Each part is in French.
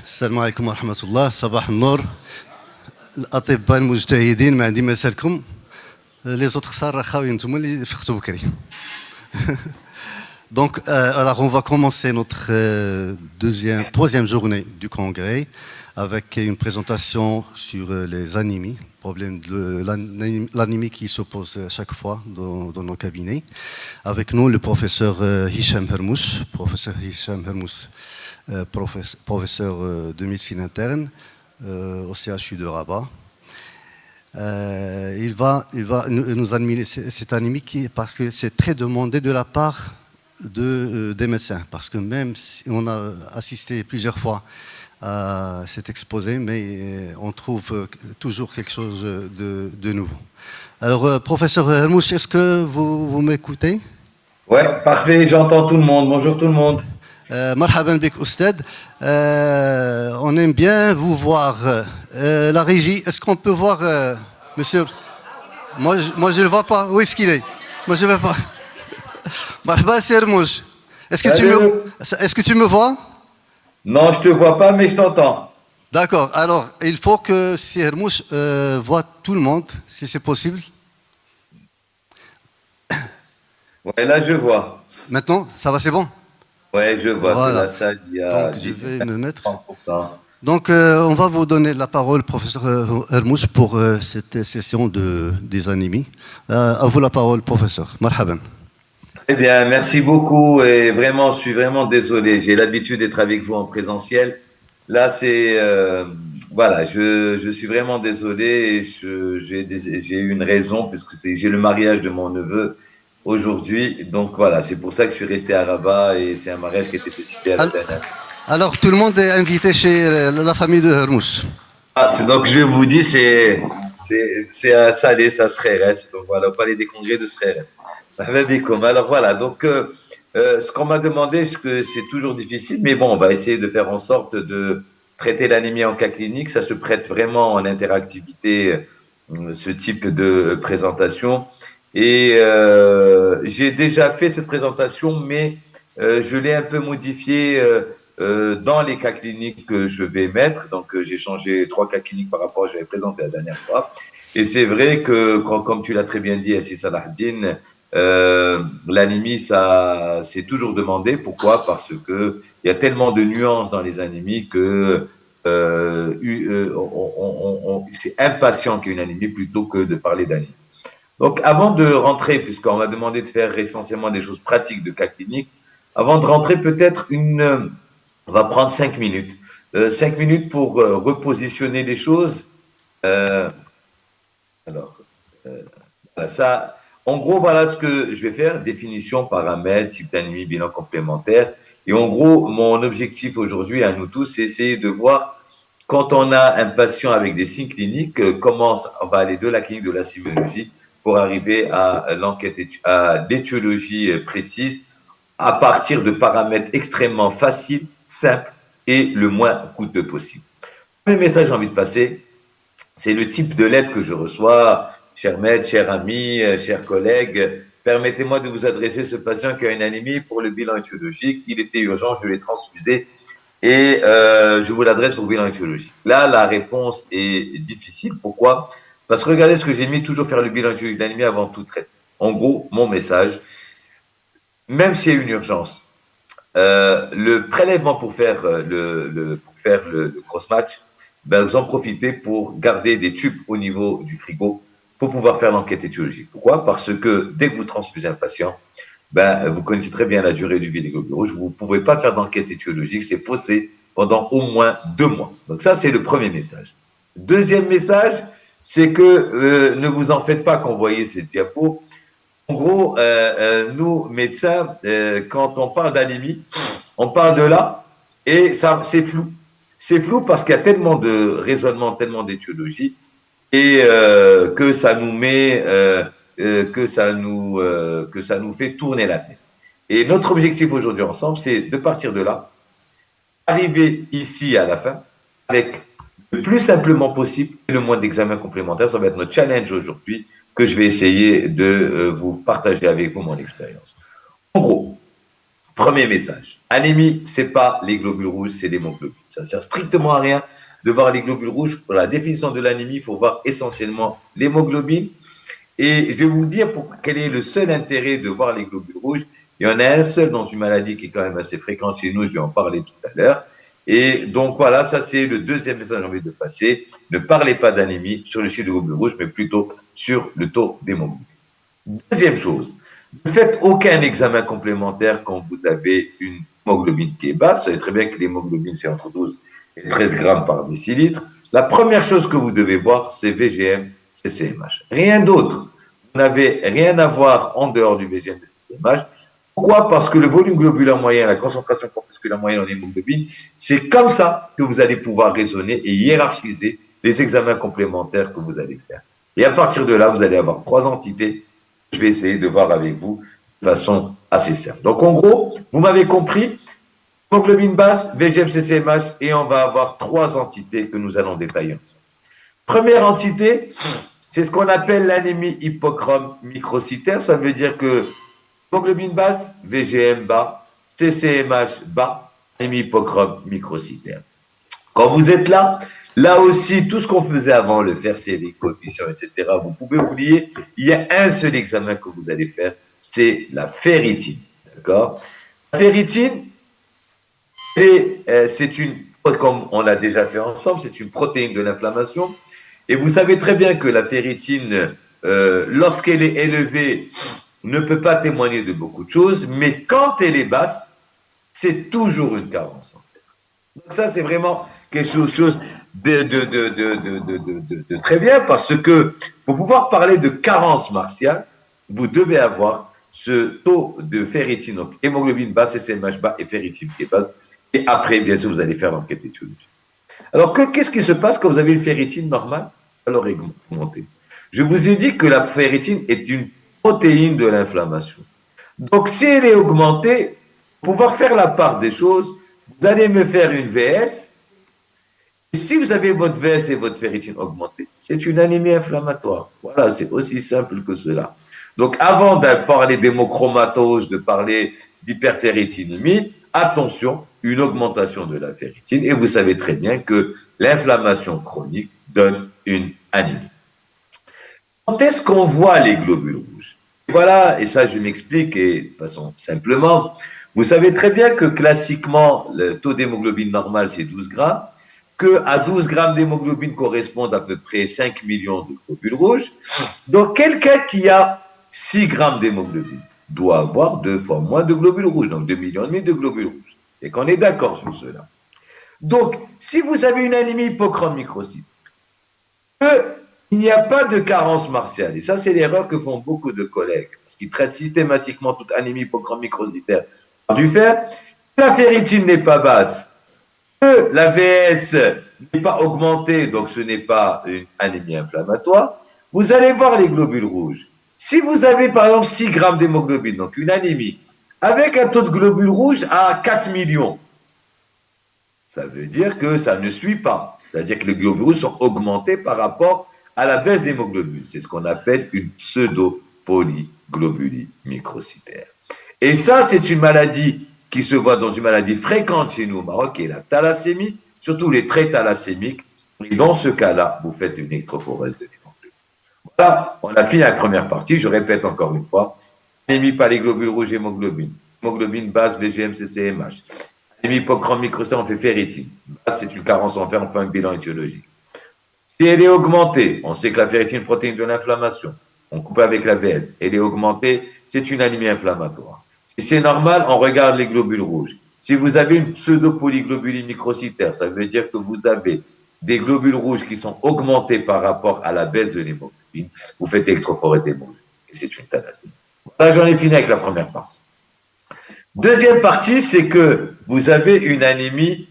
السلام عليكم ورحمة الله. صباح النور. الأطباء المجتهدين ما عندي ما سالكم. Les autres خسارة خاويين نتوما اللي فقتوا بكري. Donc, alors on va commencer notre troisième journée du congrès avec une présentation sur les anémies, problème de l'anémie qui s'oppose à chaque fois dans nos cabinets. Avec nous le professeur Hicham Hermouche, professeur de médecine interne au CHU de Rabat. Il va nous animer cette anémie parce que c'est très demandé de la part des médecins, parce que même si on a assisté plusieurs fois à cet exposé, mais on trouve toujours quelque chose de nouveau. Alors, professeur Hermouche, est-ce que vous m'écoutez? Ouais, parfait, j'entends tout le monde. Bonjour tout le monde. Marhaban bik oustad. On aime bien vous voir. La régie, est-ce qu'on peut voir monsieur? Moi je ne le vois pas. Où est-ce qu'il est? Moi je ne le vois pas. Marhaba Hermouche. Est-ce que tu me vois? Non, je te vois pas, mais je t'entends. D'accord. Alors, il faut que Hermouche voit tout le monde, si c'est possible. Ouais, là je vois. Maintenant, ça va, c'est bon? Ouais, je vois Voilà. que la salle, il y a... Donc, je vais me mettre. 30%. Donc, on va vous donner la parole, professeur Hermouche, pour cette session des anémies. À vous la parole, professeur. Marhaban. Eh bien, merci beaucoup et vraiment, je suis vraiment désolé. J'ai l'habitude d'être avec vous en présentiel. Là, c'est... voilà, je suis vraiment désolé et j'ai une raison parce que j'ai le mariage de mon neveu aujourd'hui. Donc voilà, c'est pour ça que je suis resté à Rabat et c'est un mariage qui était décidé à la dernière. Alors, tout le monde est invité chez la famille de Hermouche. Donc, je vous dis, c'est à Salé, ça serait reste. Donc voilà, au palais des congrès de Srères. Alors voilà, donc ce qu'on m'a demandé, c'est que c'est toujours difficile, mais bon, on va essayer de faire en sorte de traiter l'anémie en cas clinique. Ça se prête vraiment en interactivité, ce type de présentation. Et j'ai déjà fait cette présentation, mais je l'ai un peu modifiée dans les cas cliniques que je vais mettre. Donc j'ai changé 3 cas cliniques par rapport à ce que j'avais présenté la dernière fois. Et c'est vrai que, comme tu l'as très bien dit, Assis Salahdine, l'anémie, ça, c'est toujours demandé. Pourquoi? Parce que il y a tellement de nuances dans les anémies que c'est impatient qu'il y ait une anémie plutôt que de parler d'anémie. Donc, avant de rentrer, puisqu'on m'a demandé de faire essentiellement des choses pratiques de cas cliniques, avant de rentrer, peut-être on va prendre 5 minutes. 5 minutes pour repositionner les choses. Ça. En gros, voilà ce que je vais faire. Définition, paramètres, type d'anémie, bilan complémentaire. Et en gros, mon objectif aujourd'hui à nous tous, c'est essayer de voir quand on a un patient avec des signes cliniques, comment on va aller de la clinique de la sémiologie pour arriver à l'enquête, à l'étiologie précise à partir de paramètres extrêmement faciles, simples et le moins coûteux possible. Le message que j'ai envie de passer, c'est le type de lettre que je reçois. Cher maître, cher ami, chers collègues, permettez-moi de vous adresser ce patient qui a une anémie pour le bilan étiologique. Il était urgent, je l'ai transfusé et je vous l'adresse pour le bilan étiologique. Là, la réponse est difficile. Pourquoi? Parce que regardez ce que j'ai mis, toujours faire le bilan étiologique d'anémie avant tout traitement. En gros, mon message, même s'il y a une urgence, le prélèvement pour faire le cross-match, ben, vous en profitez pour garder des tubes au niveau du frigo pour pouvoir faire l'enquête étiologique. Pourquoi? Parce que dès que vous transfusez un patient, ben, vous connaissez très bien la durée du vie des globules rouges, vous ne pouvez pas faire d'enquête étiologique, c'est faussé pendant au moins 2 mois. Donc ça, c'est le premier message. Deuxième message, c'est que ne vous en faites pas quand vous voyez ces diapos. En gros, nous, médecins, quand on parle d'anémie, on parle de là, et ça, c'est flou. C'est flou parce qu'il y a tellement de raisonnements, tellement d'étiologie, et que ça nous met, que ça nous fait tourner la tête. Et notre objectif aujourd'hui ensemble, c'est de partir de là, arriver ici à la fin, avec le plus simplement possible et le moins d'examens complémentaires. Ça va être notre challenge aujourd'hui que je vais essayer de vous partager avec vous mon expérience. En gros, Premier message. Anémie, c'est pas les globules rouges, c'est l'hémoglobine. Ça sert strictement à rien de voir les globules rouges. Pour la définition de l'anémie, il faut voir essentiellement l'hémoglobine. Et je vais vous dire quel est le seul intérêt de voir les globules rouges. Il y en a un seul dans une maladie qui est quand même assez fréquente chez nous, je vais en parler tout à l'heure. Et donc voilà, ça c'est le deuxième message que j'ai envie de passer. Ne parlez pas d'anémie sur le chiffre de globules rouges, mais plutôt sur le taux d'hémoglobine. Deuxième chose, ne faites aucun examen complémentaire quand vous avez une hémoglobine qui est basse. Vous savez très bien que l'hémoglobine, c'est entre 12 et 13 grammes par décilitre. La première chose que vous devez voir, c'est VGM et CMH. Rien d'autre. Vous n'avez rien à voir en dehors du VGM et CMH. Pourquoi? Parce que le volume globulaire moyen, la concentration corpusculaire moyenne en hémoglobine, c'est comme ça que vous allez pouvoir raisonner et hiérarchiser les examens complémentaires que vous allez faire. Et à partir de là, vous allez avoir 3 entités. Je vais essayer de voir avec vous de façon assez simple. Donc, en gros, vous m'avez compris, hémoglobine basse, VGM, CCMH, et on va avoir 3 entités que nous allons détailler ensemble. Première entité, c'est ce qu'on appelle l'anémie hypochrome microcytaire. Ça veut dire que hémoglobine basse, VGM bas, CCMH bas, anémie hypochrome microcytaire. Quand vous êtes là, là aussi, tout ce qu'on faisait avant, le FRC, les coefficients, etc., vous pouvez oublier, il y a un seul examen que vous allez faire, c'est la ferritine. D'accord? La ferritine, c'est une, comme on l'a déjà fait ensemble, c'est une protéine de l'inflammation. Et vous savez très bien que la ferritine, lorsqu'elle est élevée, ne peut pas témoigner de beaucoup de choses, mais quand elle est basse, c'est toujours une carence en fer. Donc ça, c'est vraiment quelque chose de très bien, parce que pour pouvoir parler de carence martiale, vous devez avoir ce taux de ferritine, donc hémoglobine basse, SMH bas et ferritine qui est basse. Et après, bien sûr, vous allez faire l'enquête étiologique. Alors, qu'est-ce qui se passe quand vous avez une ferritine normale? Alors, augmentée. Je vous ai dit que la ferritine est une protéine de l'inflammation. Donc, si elle est augmentée, pour pouvoir faire la part des choses, vous allez me faire une VS. Et si vous avez votre VS et votre ferritine augmentée, c'est une anémie inflammatoire. Voilà, c'est aussi simple que cela. Donc, avant de parler d'hémochromatose, de parler d'hyperferritinémie, attention, une augmentation de la ferritine. Et vous savez très bien que l'inflammation chronique donne une anémie. Quand est-ce qu'on voit les globules rouges? Voilà, et ça je m'explique et de façon simplement. Vous savez très bien que classiquement, le taux d'hémoglobine normal, c'est 12 grammes, qu'à 12 grammes d'hémoglobine correspondent à peu près 5 millions de globules rouges. Donc quelqu'un qui a 6 grammes d'hémoglobine doit avoir 2 fois moins de globules rouges, donc 2,5 millions de globules rouges. Et qu'on est d'accord sur cela. Donc, si vous avez une anémie hypochrome microcyte, il n'y a pas de carence martiale. Et ça, c'est l'erreur que font beaucoup de collègues, parce qu'ils traitent systématiquement toute anémie hypochrome microcytaire par du fer. La ferritine n'est pas basse, que la VS n'est pas augmentée, donc ce n'est pas une anémie inflammatoire. Vous allez voir les globules rouges. Si vous avez par exemple 6 grammes d'hémoglobine, donc une anémie, avec un taux de globules rouges à 4 millions, ça veut dire que ça ne suit pas. C'est-à-dire que les globules rouges sont augmentés par rapport à la baisse d'hémoglobine. C'est ce qu'on appelle une pseudo-polyglobulie microcytaire. Et ça, c'est une maladie qui se voit dans une maladie fréquente chez nous au Maroc, qui est la thalassémie, surtout les traits thalassémiques. Et dans ce cas-là, vous faites une électrophorèse de l'hémoglobine. Voilà, on a fini la première partie. Je répète encore une fois. Anémie par les globules rouges, hémoglobine. Hémoglobine basse, VGM, CCMH. Anémie hypochrome microcytaire, on fait ferritine. Basse, c'est une carence en fer, on fait un bilan étiologique. Si elle est augmentée, on sait que la ferritine est une protéine de l'inflammation. On coupe avec la VS. Elle est augmentée, c'est une anémie inflammatoire. Et c'est normal, on regarde les globules rouges. Si vous avez une pseudo-polyglobulie microcytaire, ça veut dire que vous avez des globules rouges qui sont augmentés par rapport à la baisse de l'hémoglobine. Vous faites électrophorèse d'hémoglobine. C'est une thalassémie. Voilà, j'en ai fini avec la première partie. Deuxième partie, c'est que vous avez une anémie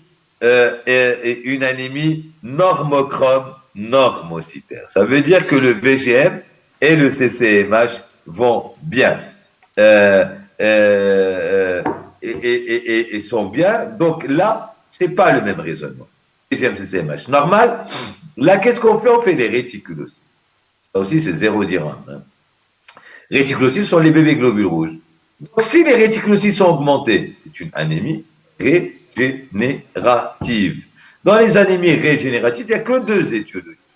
normochrome normocytaire. Ça veut dire que le VGM et le CCMH vont bien et sont bien. Donc là, c'est pas le même raisonnement. VGM, CCMH normal. Là, qu'est-ce qu'on fait? On fait les réticulocytes. Là aussi, c'est 0 dirham. Réticulocytes sont les bébés globules rouges. Donc, si les réticulocytes sont augmentés, c'est une anémie régénérative. Dans les anémies régénératives, il n'y a que deux étiologies.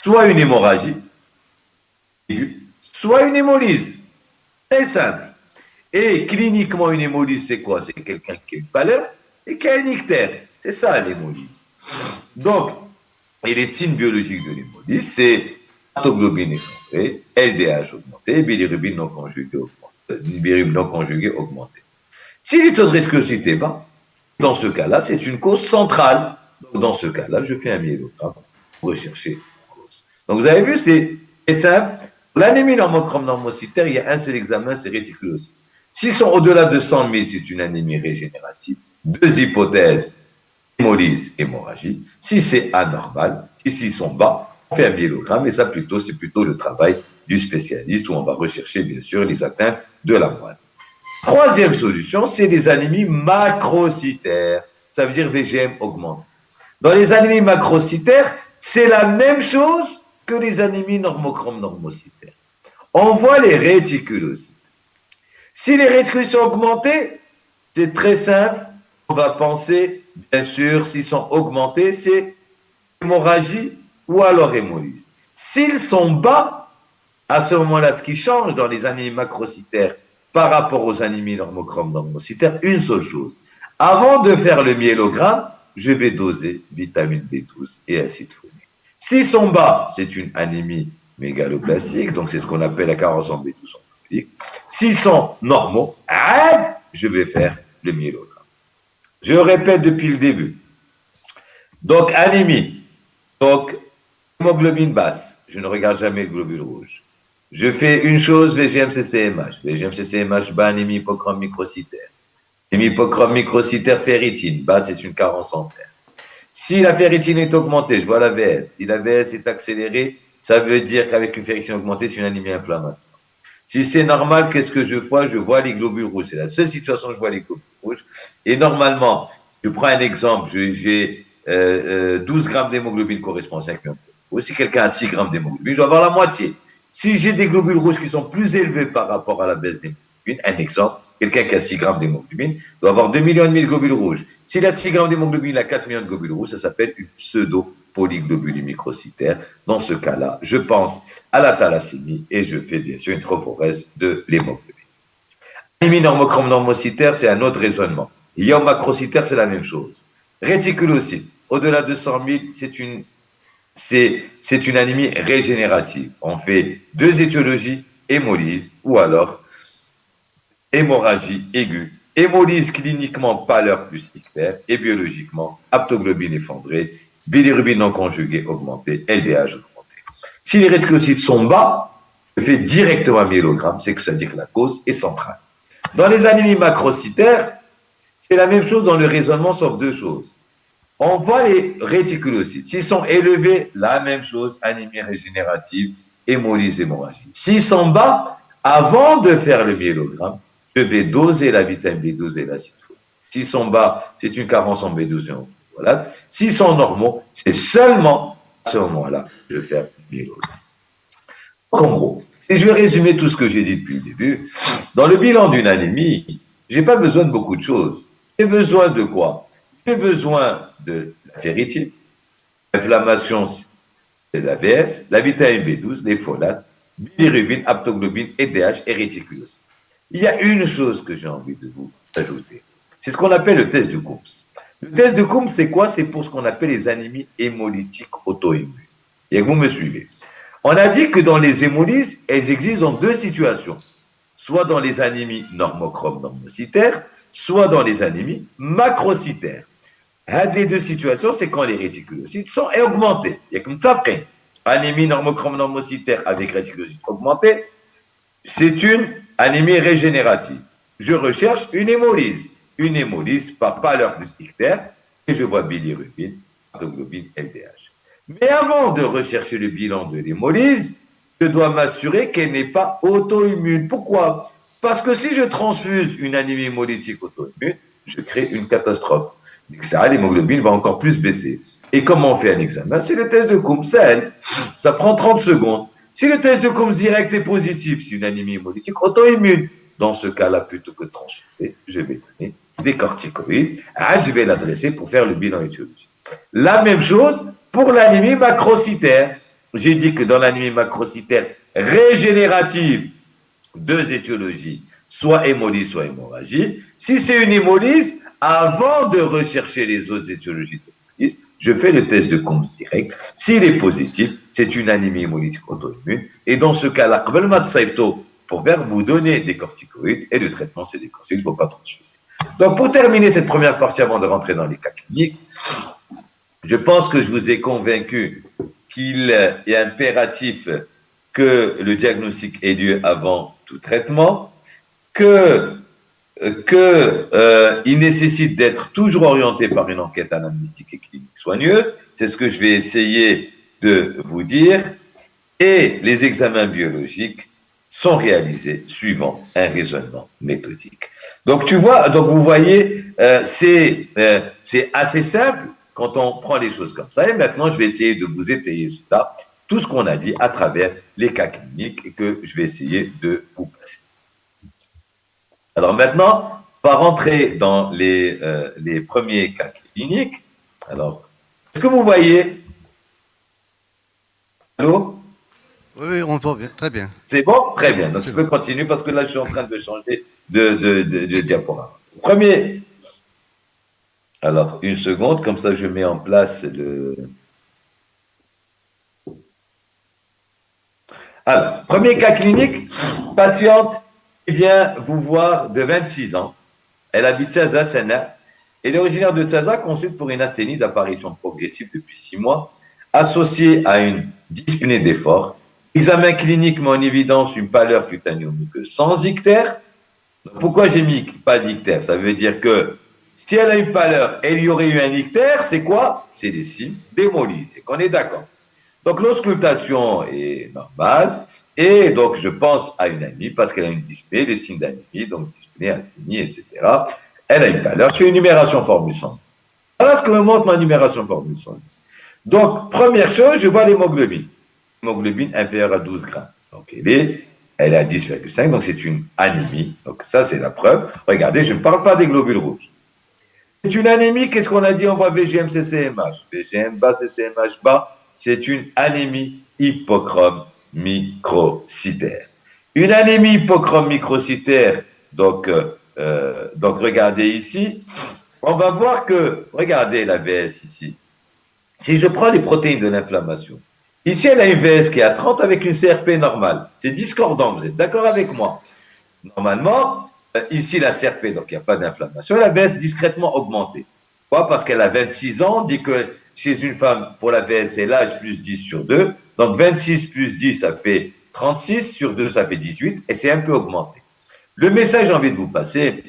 Soit une hémorragie aiguë, soit une hémolyse. Très simple. Et cliniquement, une hémolyse, c'est quoi? C'est quelqu'un qui a une pâleur et qui a une ictère. C'est ça l'hémolyse. Donc, et les signes biologiques de l'hémolyse, c'est hémoglobine effondrée, LDH augmenté, bilirubine non conjuguée augmentée. Si le taux de risque est bas, dans ce cas-là, c'est une cause centrale. Donc, dans ce cas-là, je fais un myélogramme pour rechercher la cause. Donc, vous avez vu, c'est simple. L'anémie normochrome normocytaire, il y a un seul examen, c'est réticulocyte. S'ils sont au-delà de 100 000, c'est une anémie régénérative. Deux hypothèses, hémolyse, hémorragie. Si c'est anormal, et s'ils sont bas, on fait un myélogramme, et ça, c'est plutôt le travail du spécialiste, où on va rechercher, bien sûr, les atteintes de la moelle. Troisième solution, c'est les anémies macrocytaires. Ça veut dire VGM augmente. Dans les anémies macrocytaires, c'est la même chose que les anémies normochrome normocytaires. On voit les réticulocytes. Si les réticulocytes sont augmentés, c'est très simple. On va penser, bien sûr, s'ils sont augmentés, c'est hémorragie ou alors hémolyse. S'ils sont bas, à ce moment-là, ce qui change dans les anémies macrocytaires par rapport aux anémies normochrome normocytaires, une seule chose. Avant de faire le myélogramme, je vais doser vitamine B12 et acide folique. S'ils sont bas, c'est une anémie mégaloblastique, donc c'est ce qu'on appelle la carence en B12 en folique. S'ils sont normaux, je vais faire le myélogramme. Je répète depuis le début. Donc, anémie. Donc, hémoglobine basse. Je ne regarde jamais le globule rouge. Je fais une chose, VGM-CCMH. VGM-CCMH bas, anémie hypochrome microcytaire. Anémie hypochrome microcytaire ferritine. Bas, c'est une carence en fer. Si la ferritine est augmentée, je vois la VS. Si la VS est accélérée, ça veut dire qu'avec une ferritine augmentée, c'est une anémie inflammatoire. Si c'est normal, qu'est-ce que je vois? Je vois les globules rouges. C'est la seule situation où je vois les globules rouges. Et normalement, je prends un exemple, j'ai 12 grammes d'hémoglobine correspond à 5 millions. Ou si quelqu'un a 6 grammes d'hémoglobine, je dois avoir la moitié. Si j'ai des globules rouges qui sont plus élevés par rapport à la baisse d'hémoglobine, un exemple, quelqu'un qui a 6 grammes d'hémoglobine doit avoir 2,5 millions de globules rouges. S'il a 6 grammes d'hémoglobine, il a 4 millions de globules rouges, ça s'appelle une pseudo-polyglobulie microcytaire. Dans ce cas-là, je pense à la thalassémie et je fais bien sûr une trophorèse de l'hémoglobine. Anémie normochrome normocytaire, c'est un autre raisonnement. Ion macrocytaire, c'est la même chose. Réticulocyte, au-delà de 100 000, c'est une anémie régénérative. On fait deux étiologies, hémolyse ou alors hémorragie aiguë. Hémolyse cliniquement pâleur plus ictère et biologiquement aptoglobine effondrée, bilirubine non conjuguée augmentée, LDH augmenté. Si les réticulocytes sont bas, je fais directement un myélogramme, c'est que ça veut dire que la cause est centrale. Dans les anémies macrocytaires, c'est la même chose dans le raisonnement, sauf deux choses. On voit les réticulocytes. S'ils sont élevés, la même chose, anémie régénérative, hémolyse, hémorragie. S'ils sont bas, avant de faire le myélogramme, je vais doser la vitamine B12 et l'acide folique. S'ils sont bas, c'est une carence en B12 et en folique. Voilà. S'ils sont normaux, c'est seulement à ce moment-là que je vais faire le myélogramme. Donc, en gros, et je vais résumer tout ce que j'ai dit depuis le début. Dans le bilan d'une anémie, je n'ai pas besoin de beaucoup de choses. J'ai besoin de quoi? J'ai besoin de la ferritine, l'inflammation de la VS, la vitamine B12, les folates, bilirubine, aptoglobine, EDH et réticulocytes. Il y a une chose que j'ai envie de vous ajouter. C'est ce qu'on appelle le test de Coombs. Le test de Coombs, c'est quoi? C'est pour ce qu'on appelle les anémies hémolytiques auto-immunes. Et vous me suivez. On a dit que dans les hémolyses, elles existent dans deux situations. Soit dans les anémies normochrome normocytaires, soit dans les anémies macrocytaires. Les deux situations, c'est quand les réticulocytes sont augmentés. Il y a comme ça, frère. Anémie normochrome normocytaire avec réticulocytes augmentés, c'est une anémie régénérative. Je recherche une hémolyse par pâleur plus ictère, et je vois bilirubine, aptoglobine, LDH. Mais avant de rechercher le bilan de l'hémolyse, je dois m'assurer qu'elle n'est pas auto-immune. Pourquoi? Parce que si je transfuse une anémie hémolytique auto-immune, je crée une catastrophe. L'hémoglobine va encore plus baisser. Et comment on fait un examen? C'est le test de Coombs, ça prend 30 secondes. Si le test de Coombs direct est positif, c'est une anémie hémolytique auto-immune. Dans ce cas-là, plutôt que de transfuser, je vais donner des corticoïdes. Je vais l'adresser pour faire le bilan étiologique. La même chose pour l'anémie macrocytaire. J'ai dit que dans l'anémie macrocytaire régénérative, 2 étiologies, soit hémolyse, soit hémorragie. Si c'est une hémolyse, avant de rechercher les autres étiologies d'hémolyse, je fais le test de Combs direct. S'il est positif, c'est une anémie hémolytique auto-immune. Et dans ce cas-là, pour vous donner des corticoïdes, et le traitement, c'est des corticoïdes, il ne faut pas transfuser. Donc, pour terminer cette première partie, avant de rentrer dans les cas cliniques, je pense que je vous ai convaincu qu'il est impératif que le diagnostic ait lieu avant tout traitement, qu'il nécessite d'être toujours orienté par une enquête anamnestique et clinique soigneuse. C'est ce que je vais essayer de vous dire. Et les examens biologiques sont réalisés suivant un raisonnement méthodique. Donc, vous voyez, c'est assez simple quand on prend les choses comme ça. Et maintenant, je vais essayer de vous étayer cela, tout ce qu'on a dit à travers les cas cliniques que je vais essayer de vous passer. Alors maintenant, on va rentrer dans les premiers cas cliniques. Alors, est-ce que vous voyez? Allô? Oui, on voit bien, très bien. C'est bon? Très bien. Donc, je peux continuer parce que là, je suis en train de changer de diaporama. Premier. Alors, une seconde, comme ça, je mets en place le... Alors, premier cas clinique, patiente qui vient vous voir de 26 ans. Elle habite Tsaza, Sénat. Elle est originaire de Tsaza, consulte pour une asthénie d'apparition progressive depuis 6 mois, associée à une dyspnée d'effort. Examen clinique met en évidence une pâleur cutanéo-muqueuse sans ictère. Pourquoi j'ai mis pas d'ictère? Ça veut dire que si elle a une pâleur, elle y aurait eu un ictère, c'est quoi? C'est des signes d'hémolyse. On est d'accord. Donc, l'auscultation est normale. Et donc, je pense à une anémie parce qu'elle a une dyspnée, les signes d'anémie, donc dyspnée, asthénie, etc. Elle a une pâleur. Je fais une numération formule sanguine. Voilà ce que me montre ma numération formule sanguine. Donc, première chose, je vois l'hémoglobine. L'hémoglobine inférieure à 12 grammes. Donc, elle est à 10,5, donc c'est une anémie. Donc, ça, c'est la preuve. Regardez, je ne parle pas des globules rouges. C'est une anémie, qu'est-ce qu'on a dit? On voit VGM, CCMH. VGM bas, CCMH bas. C'est une anémie hypochrome microcytaire. Une anémie hypochrome microcytaire, donc regardez ici, on va voir que, regardez la VS ici. Si je prends les protéines de l'inflammation, ici elle a une VS qui est à 30 avec une CRP normale. C'est discordant, vous êtes d'accord avec moi? Normalement, ici la CRP, donc il n'y a pas d'inflammation, la VS discrètement augmentée. Pourquoi? Parce qu'elle a 26 ans, on dit que chez une femme, pour la VS, c'est l'âge plus 10 sur 2. Donc 26 plus 10, ça fait 36, sur 2, ça fait 18, et c'est un peu augmenté. Le message que j'ai envie de vous passer,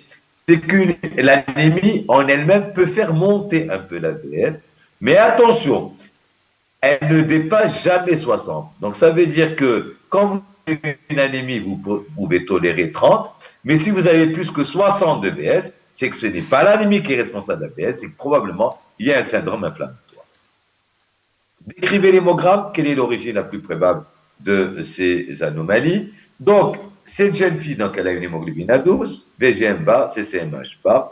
c'est que l'anémie en elle-même peut faire monter un peu la VS, mais attention, elle ne dépasse jamais 60. Donc ça veut dire que quand vous avez une anémie, vous pouvez tolérer 30, mais si vous avez plus que 60 de VS, c'est que ce n'est pas l'anémie qui est responsable de la VS, c'est que probablement il y a un syndrome inflammatoire. Décrivez l'hémogramme, quelle est l'origine la plus probable de ces anomalies. Donc, cette jeune fille, donc, elle a une hémoglobine à 12, VGM bas, CCMH bas.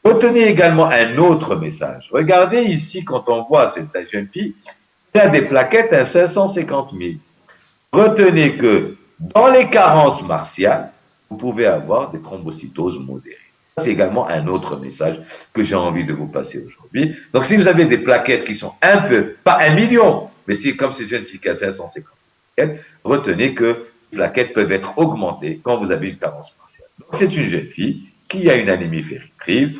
Retenez également un autre message. Regardez ici, quand on voit cette jeune fille, il y a des plaquettes à 550 000. Retenez que dans les carences martiales, vous pouvez avoir des thrombocytoses modérées. C'est également un autre message que j'ai envie de vous passer aujourd'hui. Donc, si vous avez des plaquettes qui sont un peu, pas 1 million, mais si comme cette jeune fille qui a 550 plaquettes, retenez que les plaquettes peuvent être augmentées quand vous avez une carence martiale. Donc, c'est une jeune fille qui a une anémie ferriprive,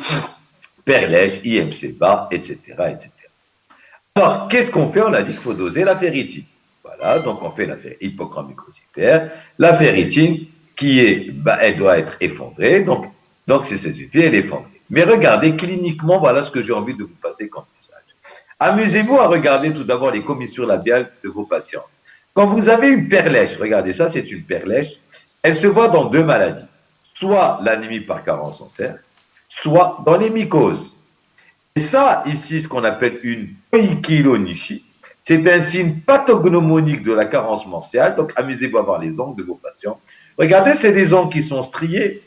perlèche, IMC bas, etc., etc. Alors, qu'est-ce qu'on fait? On a dit qu'il faut doser la ferritine. Voilà, donc on fait la hypochrome microcytaire. La ferritine, elle doit être effondrée, donc c'est cette fille, elle est effondrée. Mais regardez, cliniquement, voilà ce que j'ai envie de vous passer comme message. Amusez-vous à regarder tout d'abord les commissures labiales de vos patients. Quand vous avez une perlèche, regardez, ça c'est une perlèche, elle se voit dans 2 maladies. Soit l'anémie par carence en fer, soit dans les mycoses. Et ça, ici, ce qu'on appelle une poikilonichie, C'est un signe pathognomonique de la carence menstruelle. Donc, amusez-vous à voir les ongles de vos patients. Regardez, c'est des ongles qui sont striés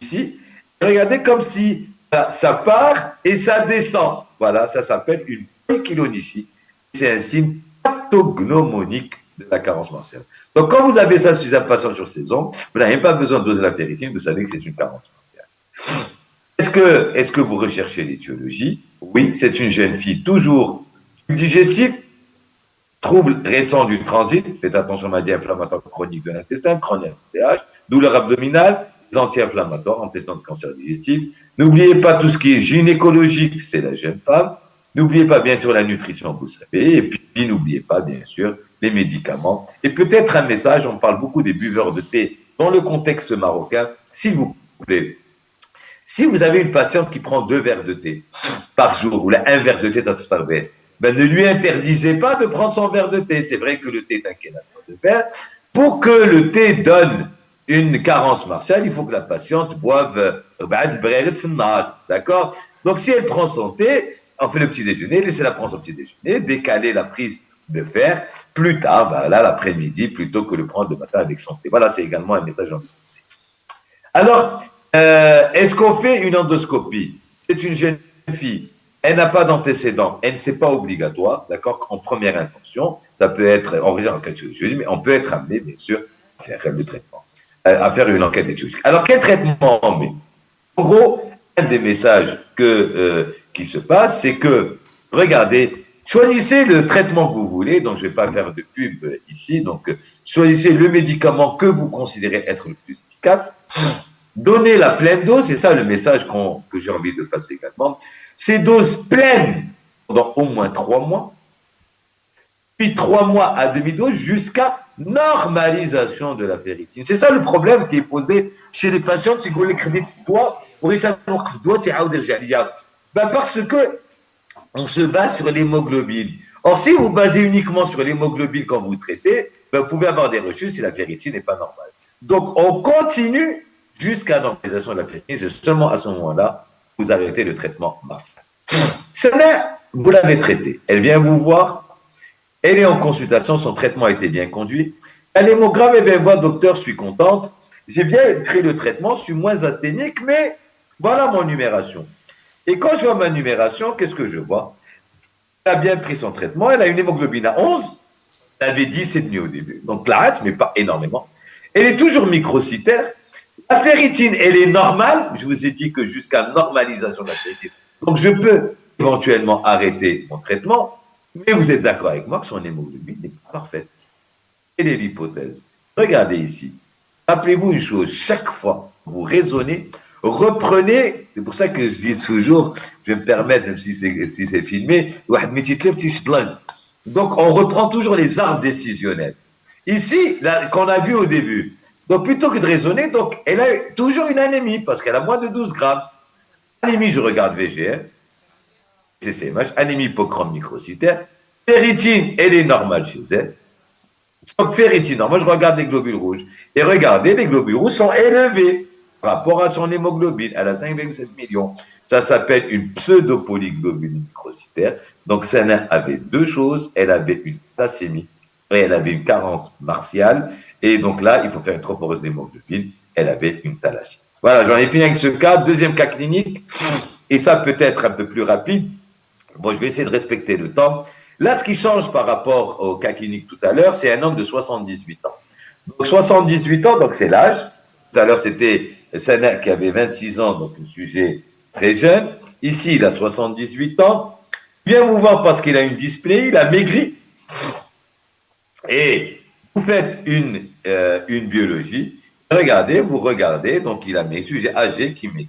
ici. Regardez comme si ça part et ça descend. Voilà, ça s'appelle une poikilonychie. C'est un signe pathognomonique de la carence menstruelle. Donc, quand vous avez ça sur un patient sur ses ongles, vous n'avez pas besoin de doser la ferritine, vous savez que c'est une carence menstruelle. Est-ce que vous recherchez l'étiologie? Oui, c'est une jeune fille toujours digestive, trouble récent du transit, faites attention aux maladies inflammatoires chroniques de l'intestin, chronique CH, douleur abdominale, anti-inflammatoires, antécédents de cancer digestif. N'oubliez pas tout ce qui est gynécologique, c'est la jeune femme. N'oubliez pas bien sûr la nutrition, vous savez, et puis n'oubliez pas bien sûr les médicaments. Et peut-être un message, on parle beaucoup des buveurs de thé dans le contexte marocain, s'il vous plaît. Si vous avez une patiente qui prend 2 verres de thé par jour, ou là, 1 verre de thé dans toute ben ne lui interdisez pas de prendre son verre de thé. C'est vrai que le thé est un chélateur de fer. Pour que le thé donne une carence martiale, il faut que la patiente boive d'accord? Donc, si elle prend son thé, on fait le petit déjeuner, laissez-la prendre son petit déjeuner, décaler la prise de fer plus tard, ben là, l'après-midi, plutôt que le prendre le matin avec son thé. Voilà, c'est également un message en français. Alors, est-ce qu'on fait une endoscopie? C'est une jeune fille. Elle n'a pas d'antécédents, elle ne c'est pas obligatoire, d'accord, en première intention, ça peut être, en cas de mais on peut être amené, bien sûr, à faire le traitement, à faire une enquête étiologique. Alors, quel traitement on met? En gros, un des messages qui se passe, c'est que, regardez, choisissez le traitement que vous voulez, donc je ne vais pas faire de pub ici, donc choisissez le médicament que vous considérez être le plus efficace, donnez la pleine dose, c'est ça le message que j'ai envie de passer également. Ces doses pleines pendant au moins 3 mois, puis 3 mois à demi-dose jusqu'à normalisation de la ferritine. C'est ça le problème qui est posé chez les patients qui ont les crédits de toi, parce que on se base sur l'hémoglobine. Or, si vous basez uniquement sur l'hémoglobine quand vous traitez, vous pouvez avoir des rechutes si la ferritine n'est pas normale. Donc, on continue jusqu'à normalisation de la ferritine. C'est seulement à ce moment-là vous arrêtez le traitement martial. Celle-là, vous l'avez traitée. Elle vient vous voir, elle est en consultation, son traitement a été bien conduit. À l'hémogramme, elle vient voir, docteur, je suis contente, j'ai bien pris le traitement, je suis moins asthénique, mais voilà mon numération. Et quand je vois ma numération, qu'est-ce que je vois? Elle a bien pris son traitement, elle a une hémoglobine à 11, elle avait 10,5 au début, donc la rate, mais pas énormément. Elle est toujours microcytaire. La ferritine, elle est normale. Je vous ai dit que jusqu'à normalisation de la ferritine. Donc, je peux éventuellement arrêter mon traitement, mais vous êtes d'accord avec moi que son hémoglobine n'est pas parfaite. Quelle est l'hypothèse? Regardez ici. Rappelez-vous une chose, chaque fois que vous raisonnez, reprenez, c'est pour ça que je dis toujours, je vais me permettre, même si c'est filmé, donc on reprend toujours les arbres décisionnels. Ici, qu'on a vu au début, donc, plutôt que de raisonner, donc, elle a toujours une anémie, parce qu'elle a moins de 12 grammes. Anémie, je regarde VGM, CCMH, anémie hypochrome microcytaire. Ferritine, elle est normale chez elle. Donc, ferritine normale, je regarde les globules rouges. Et regardez, les globules rouges sont élevés par rapport à son hémoglobine. Elle a 5,7 millions. Ça s'appelle une pseudopolyglobuline microcytaire. Donc, ça avait 2 choses. Elle avait une thalassémie et elle avait une carence martiale. Et donc là, il faut faire une trophoreuse d'hémoglobine. Elle avait une thalassémie. Voilà, j'en ai fini avec ce cas. Deuxième cas clinique, et ça peut être un peu plus rapide. Bon, je vais essayer de respecter le temps. Là, ce qui change par rapport au cas clinique tout à l'heure, c'est un homme de 78 ans. Donc 78 ans, donc c'est l'âge. Tout à l'heure, c'était Sana qui avait 26 ans, donc un sujet très jeune. Ici, il a 78 ans. Il vient vous voir parce qu'il a une dyspnée, il a maigri. Et vous faites une biologie, vous regardez, donc il a mes sujets âgés qui met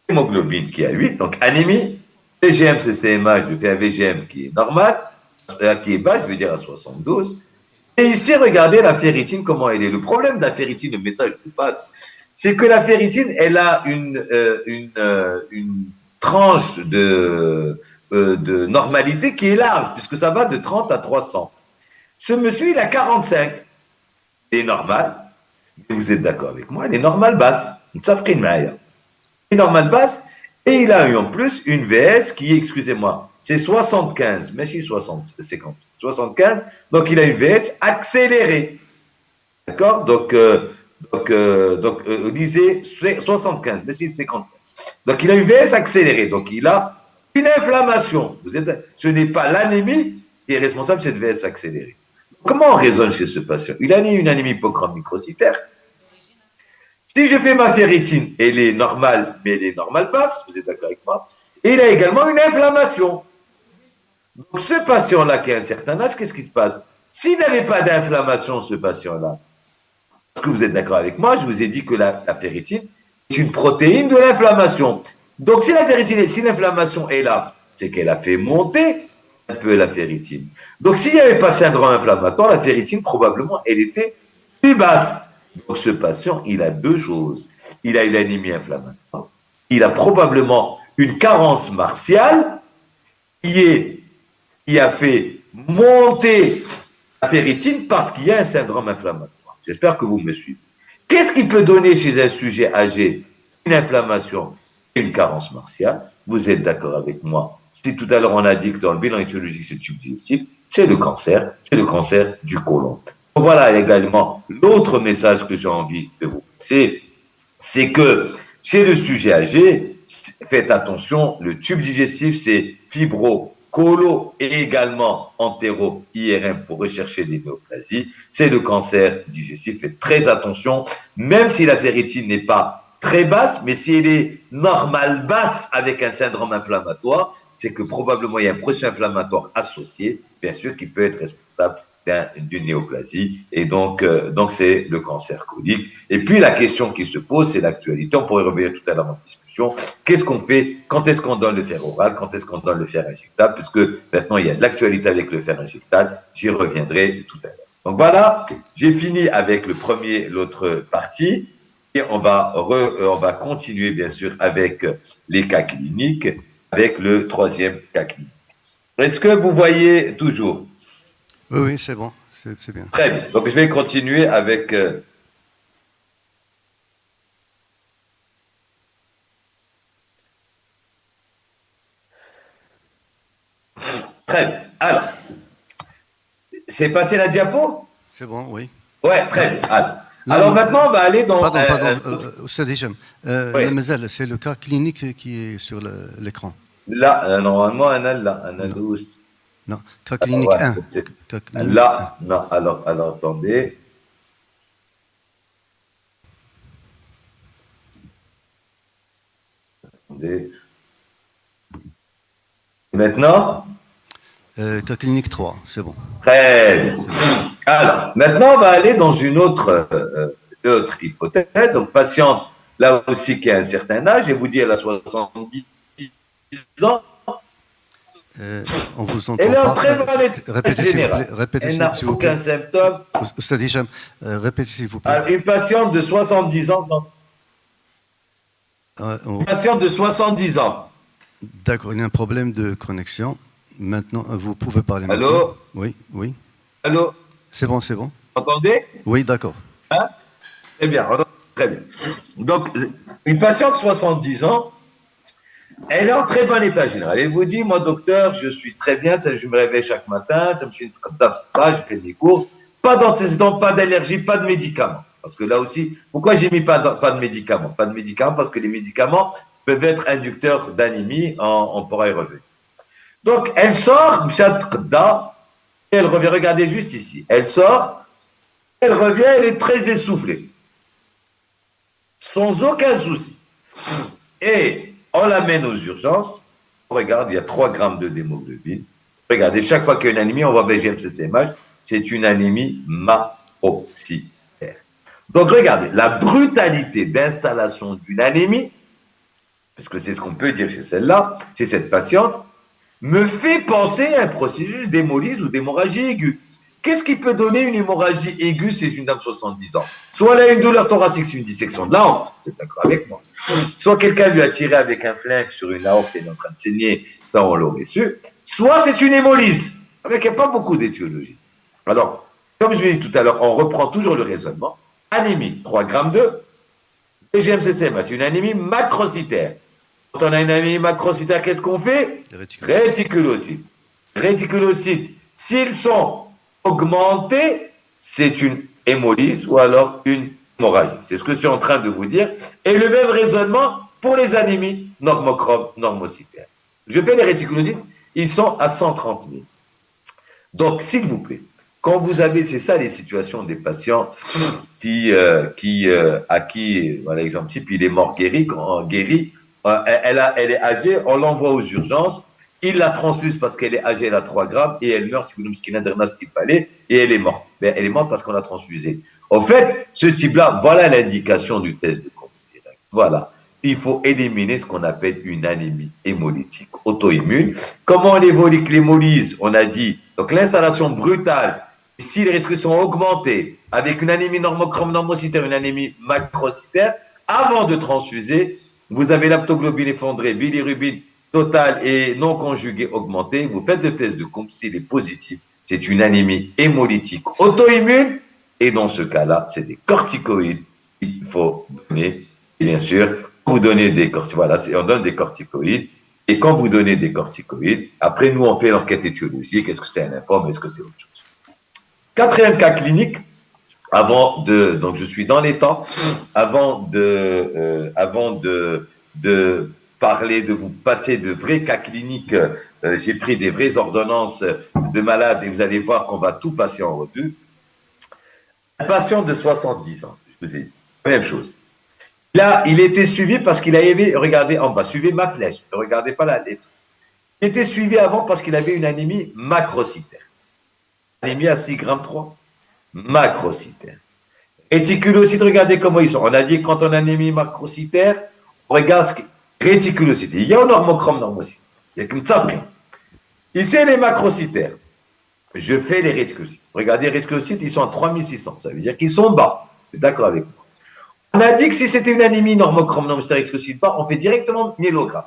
hémoglobine qui est à 8, donc anémie, VGM, CCMH, je fais un VGM qui est normal, qui est bas, je veux dire à 72. Et ici, regardez la ferritine, comment elle est. Le problème de la ferritine, le message que je vous passe, c'est que la ferritine, elle a une tranche de normalité qui est large, puisque ça va de 30 à 300. Ce monsieur, il a 45. Il est normal. Mais vous êtes d'accord avec moi, il est normal basse. Il est normal basse. Et il a eu en plus une VS qui est, excusez-moi, c'est 75, mais si 60, 50, 75, donc il a une VS accélérée. D'accord? Lisez 75, mais si 55. Donc il a une VS accélérée, donc il a une inflammation. Ce n'est pas l'anémie qui est responsable de cette VS accélérée. Comment on raisonne chez ce patient? Il a une anémie hypochrome microcytaire. Si je fais ma ferritine, elle est normale, mais elle est normale basse, vous êtes d'accord avec moi? Et il a également une inflammation. Donc ce patient-là qui a un certain âge, qu'est-ce qui se passe? S'il n'avait pas d'inflammation, ce patient-là, est-ce que vous êtes d'accord avec moi? Je vous ai dit que la ferritine est une protéine de l'inflammation. Donc si la ferritine, si l'inflammation est là, c'est qu'elle a fait monter un peu la ferritine. Donc s'il n'y avait pas syndrome inflammatoire, la ferritine, probablement, elle était plus basse. Donc ce patient, il a deux choses. Il a une anémie inflammatoire. Il a probablement une carence martiale qui a fait monter la ferritine parce qu'il y a un syndrome inflammatoire. J'espère que vous me suivez. Qu'est-ce qui peut donner chez un sujet âgé une inflammation et une carence martiale? Vous êtes d'accord avec moi? Si tout à l'heure on a dit que dans le bilan étiologique c'est le tube digestif, c'est le cancer du côlon. Voilà également l'autre message que j'ai envie de vous passer, c'est que chez le sujet âgé, faites attention, le tube digestif c'est fibro-colo et également entéro-IRM pour rechercher des néoplasies. C'est le cancer digestif, faites très attention, même si la ferritine n'est pas très basse, mais si elle est normale basse avec un syndrome inflammatoire, c'est que probablement il y a un processus inflammatoire associé, bien sûr, qui peut être responsable d'une néoplasie, et donc c'est le cancer chronique. Et puis la question qui se pose, c'est l'actualité. On pourrait revenir tout à l'heure en discussion. Qu'est-ce qu'on fait? Quand est-ce qu'on donne le fer oral? Quand est-ce qu'on donne le fer injectable? Parce que maintenant il y a de l'actualité avec le fer injectable. J'y reviendrai tout à l'heure. Donc voilà, j'ai fini avec l'autre partie. Et on va continuer bien sûr avec les cas cliniques, avec le troisième cas clinique. Est-ce que vous voyez toujours? Oui, c'est bon, c'est bien. Très bien. Donc, je vais continuer avec... Très bien. Alors, c'est passé la diapo? C'est bon, oui. Ouais, très bien. Alors maintenant, on va aller dans... Pardon, Oustaz Hicham. Oui. C'est le cas clinique qui est sur l'écran. Là, normalement, on a là. Non, cas clinique 1. Là, non, alors, attendez. Maintenant? Cas clinique 3, c'est bon. Très bien. Alors, maintenant, on va aller dans une autre hypothèse. Donc, patiente, là aussi, qui a un certain âge, et vous dit, elle a 70 ans. On vous entend elle est en pas. très bon état général. Elle n'a aucun symptôme. Oustaz Hicham, répétez s'il vous plaît. Une patiente de 70 ans. Une patiente de 70 ans. D'accord, il y a un problème de connexion. Maintenant, vous pouvez parler. Allô? Maintenant. Oui. Allô? C'est bon. Vous entendez? Oui, d'accord. Hein? Très bien. Donc, une patiente de 70 ans, elle est en très bon état général. Elle vous dit, moi, docteur, je suis très bien, je me réveille chaque matin, ça me fait comme ça, je fais mes courses, pas d'antécédents, pas d'allergie, pas de médicaments. Parce que là aussi, pourquoi j'ai mis pas de médicaments? Pas de médicaments parce que les médicaments peuvent être inducteurs d'anémie, on pourra y revenir. Donc, elle sort, et elle revient, regardez juste ici, elle sort, elle revient, elle est très essoufflée, sans aucun souci. Et on l'amène aux urgences, on regarde, il y a 3 grammes de d'hémoglobine. Regardez, chaque fois qu'il y a une anémie, on voit VGM-CCMH, c'est une anémie matrocitaire. Donc, regardez, la brutalité d'installation d'une anémie, parce que c'est ce qu'on peut dire chez celle-là, chez cette patiente, me fait penser à un processus d'hémolyse ou d'hémorragie aiguë. Qu'est-ce qui peut donner une hémorragie aiguë chez une dame de 70 ans? Soit elle a une douleur thoracique, c'est une dissection de la hanche, vous êtes d'accord avec moi. Soit quelqu'un lui a tiré avec un flingue sur une aorte et elle est en train de saigner, ça on l'aurait su. Soit c'est une hémolyse, avec il n'y a pas beaucoup d'étiologie. Alors, comme je l'ai dit tout à l'heure, on reprend toujours le raisonnement. Anémie, 3 grammes de VGM-CCMH, c'est une anémie macrocytaire. Quand on a une anémie macrocytaire, qu'est-ce qu'on fait? Réticulocytes. Réticulocytes, s'ils sont augmentés, c'est une hémolyse ou alors une hémorragie. C'est ce que je suis en train de vous dire. Et le même raisonnement pour les anémies normochromes, normocytaires. Je fais les réticulocytes, ils sont à 130 000. Donc, s'il vous plaît, quand vous avez, c'est ça les situations des patients à qui, voilà, exemple type, il est mort guéri, elle est âgée, on l'envoie aux urgences, il la transfuse parce qu'elle est âgée, elle a 3 grammes, et elle meurt, ce qu'il fallait, et elle est morte. Mais elle est morte parce qu'on l'a transfusée. En fait, ce type-là, voilà l'indication du test de Compsy. Voilà. Il faut éliminer ce qu'on appelle une anémie hémolytique auto-immune. Comment on évolue l'hémolyse? On a dit, donc l'installation brutale, si les risques sont augmentés, avec une anémie normochrome normocytaire, une anémie macrocytaire, avant de transfuser, vous avez l'aptoglobine effondrée, bilirubine totale et non conjuguée augmentée, vous faites le test de Compsy, il est positif, c'est une anémie hémolytique auto-immune, et dans ce cas-là, c'est des corticoïdes qu'il faut donner, et bien sûr, vous donnez des corticoïdes, voilà, on donne des corticoïdes, et quand vous donnez des corticoïdes, après nous on fait l'enquête étiologique, est-ce que c'est un lymphome, est-ce que c'est autre chose? Quatrième cas clinique, donc je suis dans les temps, avant de parler, de vous passer de vrais cas cliniques, j'ai pris des vraies ordonnances de malades et vous allez voir qu'on va tout passer en revue. Un patient de 70 ans, je vous ai dit, même chose. Là, il était suivi parce qu'il avait, regardez en bas, suivez ma flèche, ne regardez pas la lettre. Il était suivi avant parce qu'il avait une anémie macrocytaire. Anémie à 6 grammes 3, macrocytaire. Réticulocytes, regardez comment ils sont. On a dit que quand on a une anémie macrocytaire, on regarde ce qui réticulocytes. Il y a un normochrome normocyte. Il y a comme ça. Ici, les macrocytaires. Je fais les réticulocytes. Regardez, les réticulocytes, ils sont à 3600. Ça veut dire qu'ils sont bas. Vous êtes d'accord avec moi? On a dit que si c'était une anémie normochrome normocytaire réticulocyte bas, on fait directement myélogramme.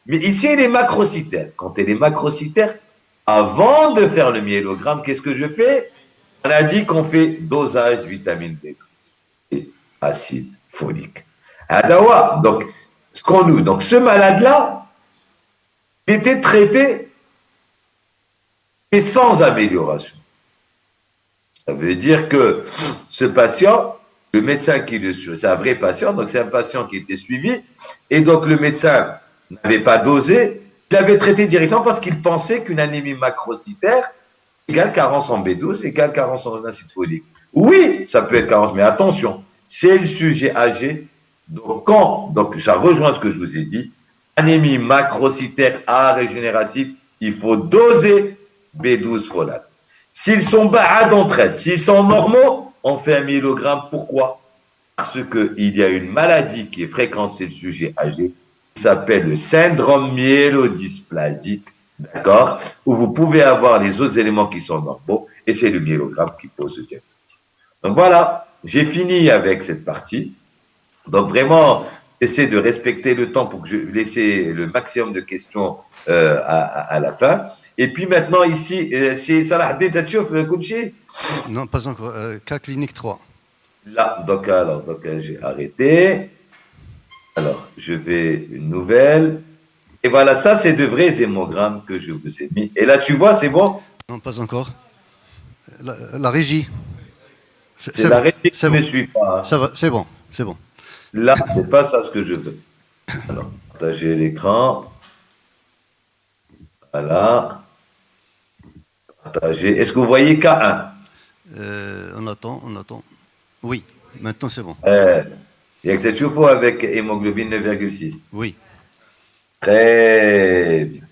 Mais ici, les macrocytaires. Quand elle est macrocytaire, avant de faire le myélogramme, qu'est-ce que je fais? On a dit qu'on fait dosage vitamine D12 et acide folique. Donc, ce malade-là était traité et sans amélioration. Ça veut dire que ce patient, le médecin qui le suit, c'est un vrai patient, donc c'est un patient qui était suivi, et donc le médecin n'avait pas dosé, il avait traité directement parce qu'il pensait qu'une anémie macrocytaire égale carence en B12, égale carence en acide folique. Oui, ça peut être carence, mais attention, c'est le sujet âgé. Donc ça rejoint ce que je vous ai dit, anémie macrocytaire A régénérative, il faut doser B12 folate. S'ils sont bas, on traite. S'ils sont normaux, on fait un myélogramme. Pourquoi? Parce qu'il y a une maladie qui est fréquente chez le sujet âgé, qui s'appelle le syndrome myélodysplasique, d'accord, où vous pouvez avoir les autres éléments qui sont normaux, et c'est le myélogramme qui pose le diagnostic. Donc voilà, j'ai fini avec cette partie. Donc vraiment, j'essaie de respecter le temps pour que je laisse le maximum de questions à la fin. Et puis maintenant ici, c'est Salah Haddad Tchouf Kounchi? Non, pas encore. Cas clinique 3. Là, donc j'ai arrêté. Alors, je vais une nouvelle. Et voilà, ça, c'est de vrais hémogrammes que je vous ai mis. Et là, tu vois, c'est bon? Non, pas encore. La régie. C'est la régie qui ne me suit pas. Hein. Ça va, c'est bon, c'est bon. Là, c'est pas ça ce que je veux. Alors, partager l'écran. Voilà. Partager. Est-ce que vous voyez K1? On attend. Oui, maintenant c'est bon. Il y a que cette avec hémoglobine 9,6. Oui. Très bien.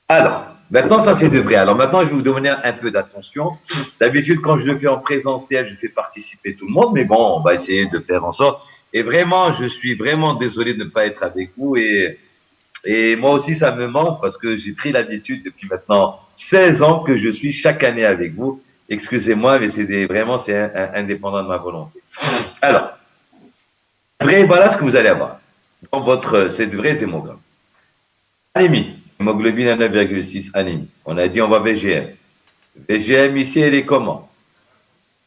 Alors, maintenant, ça c'est de vrai. Alors maintenant, je vais vous demander un peu d'attention. D'habitude, quand je le fais en présentiel, je fais participer tout le monde, mais bon, on va essayer de faire en sorte. Et vraiment, je suis vraiment désolé de ne pas être avec vous. Et moi aussi, ça me manque parce que j'ai pris l'habitude depuis maintenant 16 ans que je suis chaque année avec vous. Excusez-moi, mais vraiment, c'est indépendant de ma volonté. Alors, voilà ce que vous allez avoir. C'est de vrais hémogrammes. Anémie, hémoglobine à 9,6, anémie. On a dit on va VGM. VGM ici, elle est comment?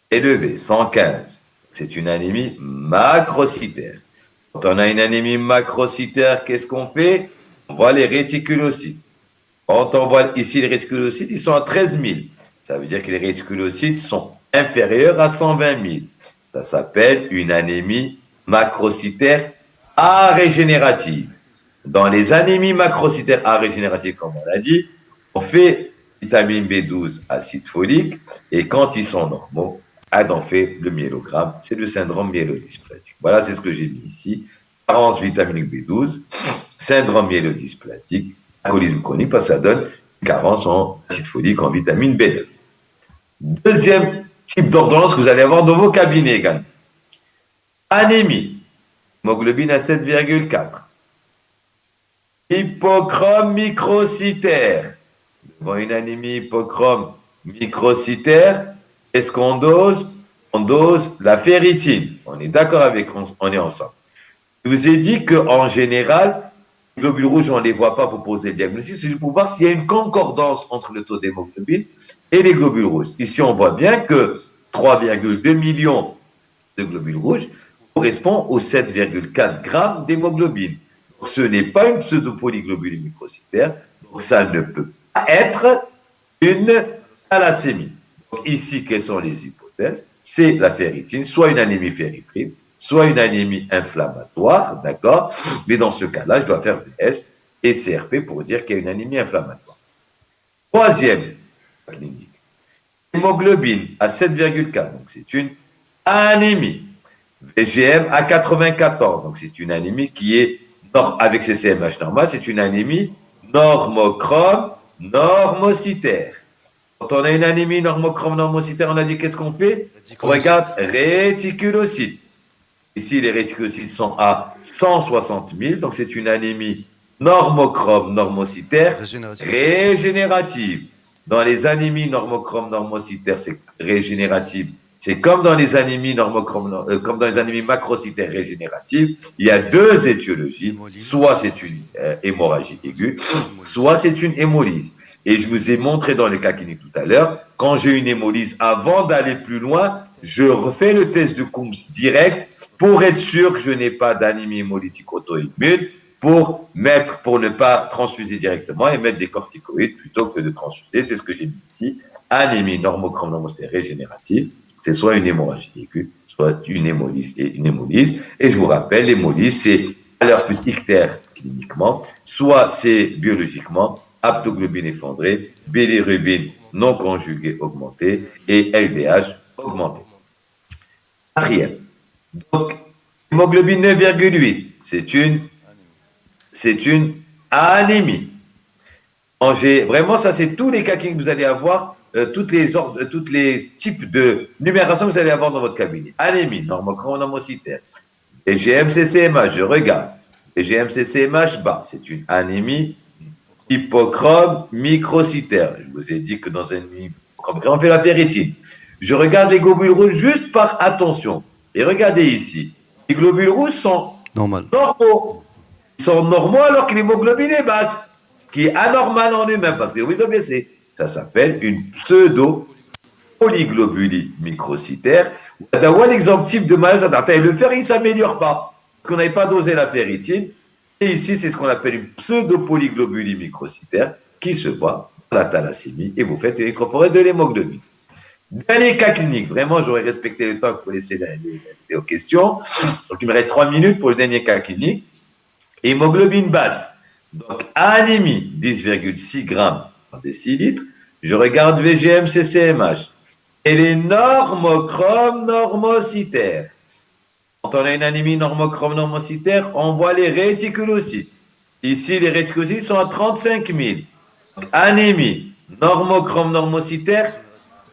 Élevée, 115. C'est une anémie macrocytaire. Quand on a une anémie macrocytaire, qu'est-ce qu'on fait? On voit les réticulocytes. Quand on voit ici les réticulocytes, ils sont à 13 000. Ça veut dire que les réticulocytes sont inférieurs à 120 000. Ça s'appelle une anémie macrocytaire arégénérative. Dans les anémies macrocytaires arégénératives, comme on l'a dit, on fait vitamine B12, acide folique, et quand ils sont normaux, on fait le myélogramme, c'est le syndrome myélodysplasique. Voilà, c'est ce que j'ai mis ici. Carence vitamine B12, syndrome myélodysplasique, alcoolisme chronique, parce que ça donne une carence en acide folique, en vitamine B9. Deuxième type d'ordonnance que vous allez avoir dans vos cabinets également. Anémie, hémoglobine à 7,4. Hypochrome microcytaire. Devant une anémie hypochrome microcytaire, qu'est-ce qu'on dose? On dose la ferritine. On est d'accord avec, on est ensemble. Je vous ai dit qu'en général, les globules rouges, on ne les voit pas pour poser le diagnostic, c'est juste pour voir s'il y a une concordance entre le taux d'hémoglobine et les globules rouges. Ici, on voit bien que 3,2 millions de globules rouges correspond aux 7,4 grammes d'hémoglobine. Ce n'est pas une pseudopolyglobulie microcytaire, donc ça ne peut pas être une thalassémie. Donc ici, quelles sont les hypothèses? C'est la ferritine, soit une anémie ferriprive, soit une anémie inflammatoire, d'accord? Mais dans ce cas-là, je dois faire VS et CRP pour dire qu'il y a une anémie inflammatoire. Troisième clinique, hémoglobine à 7,4, donc c'est une anémie. VGM à 94, donc c'est une anémie qui est, avec ses CMH normal, c'est une anémie normochrome normocytaire. Quand on a une anémie normochrome normocytaire, on a dit qu'est-ce qu'on fait? On regarde réticulocytes. Ici, les réticulocytes sont à 160 000, donc c'est une anémie normochrome normocytaire régénérative. Dans les anémies normochrome normocytaires, c'est régénérative. C'est comme dans les anémies comme dans les anémies macrocytaires régénératives, il y a deux étiologies. Soit c'est une hémorragie aiguë, soit c'est une hémolyse. Et je vous ai montré dans le cas clinique tout à l'heure, quand j'ai une hémolyse, avant d'aller plus loin, je refais le test de Coombs direct pour être sûr que je n'ai pas d'anémie hémolytique auto-immune, pour ne pas transfuser directement et mettre des corticoïdes plutôt que de transfuser. C'est ce que j'ai mis ici. Anémie normochrome normocytaire régénérative, c'est soit une hémorragie aiguë, soit une hémolyse. Et je vous rappelle, l'hémolyse, c'est valeur plus ictère cliniquement, soit c'est biologiquement aptoglobine effondrée, bilirubine non conjuguée augmentée et LDH augmenté. Quatrième. Donc, hémoglobine 9,8, c'est une anémie. Vraiment, ça, c'est tous les cas que vous allez avoir, tous les types de numération que vous allez avoir dans votre cabinet. Anémie, normochrome normocytaire. VGM-CCMH, je regarde. VGM-CCMH bas, c'est une anémie hypochrome microcytaire. Je vous ai dit que dans une anémie hypochrome, on fait la ferritine. Je regarde les globules rouges juste par attention. Et regardez ici. Les globules rouges sont normaux. Ils sont normaux alors que l'hémoglobine est basse, qui est anormal en lui-même, parce que oui, baissé. Ça s'appelle une pseudo-polyglobulie microcytaire. Un exemple type de maladie, le fer, il ne s'améliore pas, parce qu'on n'avait pas dosé la ferritine. Et ici, c'est ce qu'on appelle une pseudo-polyglobulie microcytaire qui se voit dans la thalassémie, et vous faites une électrophorèse de l'hémoglobine. Dernier cas clinique, vraiment, j'aurais respecté le temps pour laisser les aux questions. Donc, il me reste 3 minutes pour le dernier cas clinique. Hémoglobine basse, donc anémie, 10,6 grammes par décilitre. Je regarde VGM-CCMH. Et les normochrome normocytaires. Quand on a une anémie normochrome normocytaire, on voit les réticulocytes. Ici, les réticulocytes sont à 35 000. Donc, anémie normochrome normocytaire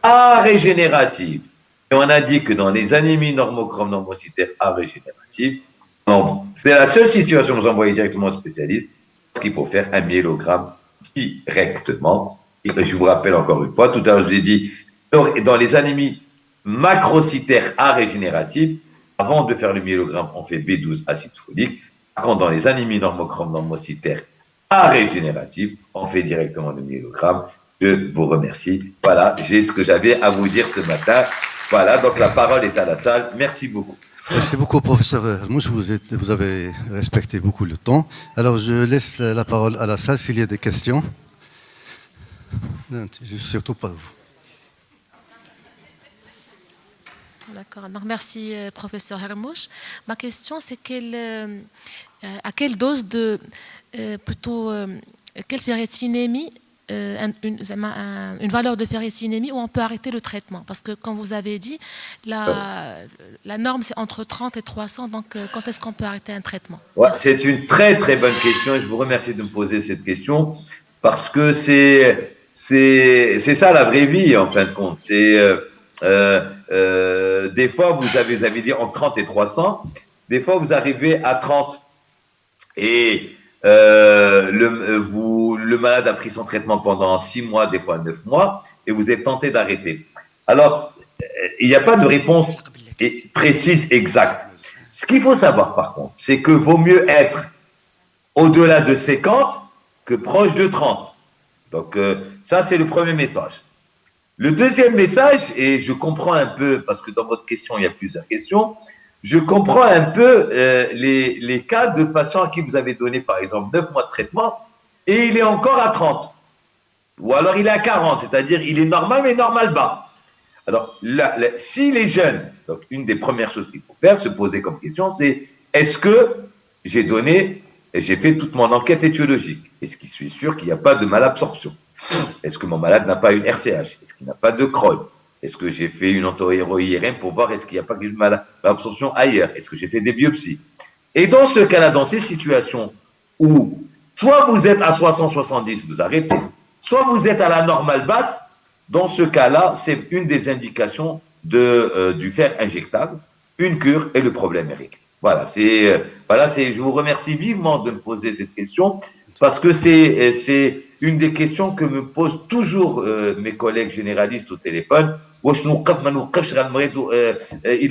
arégénérative. Et on a dit que dans les anémies normochrome normocytaires arégénératives, c'est la seule situation où vous envoyez directement au spécialiste, parce qu'il faut faire un myélogramme directement. Et je vous rappelle encore une fois, tout à l'heure je vous ai dit, dans les anémies macrocytaires arégénératives, avant de faire le myélogramme, on fait B12 acide folique. Quand dans les anémies normochrome normocytaires arégénératives, on fait directement le myélogramme. Je vous remercie. Voilà, j'ai ce que j'avais à vous dire ce matin. Voilà, donc la parole est à la salle. Merci beaucoup. Merci beaucoup, professeur Helmouch. Vous avez respecté beaucoup le temps. Alors, je laisse la parole à la salle s'il y a des questions. Non, surtout pas vous. D'accord. Donc, merci, professeur Helmouch. Ma question, c'est à quelle dose quelle ferritinémie, une valeur de ferritinémie où on peut arrêter le traitement? Parce que, comme vous avez dit, la norme, c'est entre 30 et 300. Donc, quand est-ce qu'on peut arrêter un traitement? Ouais, c'est une très, très bonne question et je vous remercie de me poser cette question parce que c'est ça la vraie vie, en fin de compte. Des fois, vous avez dit entre 30 et 300. Des fois, vous arrivez à 30 et le malade a pris son traitement pendant 6 mois, des fois 9 mois, et vous êtes tenté d'arrêter. Alors, il n'y a pas de réponse précise, exacte. Ce qu'il faut savoir, par contre, c'est que vaut mieux être au-delà de 50 que proche de 30. Donc, ça, c'est le premier message. Le deuxième message, et je comprends un peu, parce que dans votre question, il y a plusieurs questions, je comprends un peu les cas de patients à qui vous avez donné, par exemple, 9 mois de traitement et il est encore à 30. Ou alors il est à 40, c'est-à-dire il est normal, mais normal bas. Alors, s'il est jeune, donc une des premières choses qu'il faut faire, se poser comme question, c'est est-ce que j'ai fait toute mon enquête étiologique? Est-ce que je suis sûr qu'il n'y a pas de malabsorption? Est-ce que mon malade n'a pas une RCH? Est-ce qu'il n'a pas de Crohn? Est-ce que j'ai fait une entéro-IRM pour voir est-ce qu'il n'y a pas de malabsorption ailleurs? Est-ce que j'ai fait des biopsies? Et dans ce cas-là, dans ces situations où soit vous êtes à 60-70, vous arrêtez, soit vous êtes à la normale basse, dans ce cas-là, c'est une des indications du fer injectable, une cure et le problème est réglé. Voilà, je vous remercie vivement de me poser cette question parce que c'est une des questions que me posent toujours mes collègues généralistes au téléphone. Il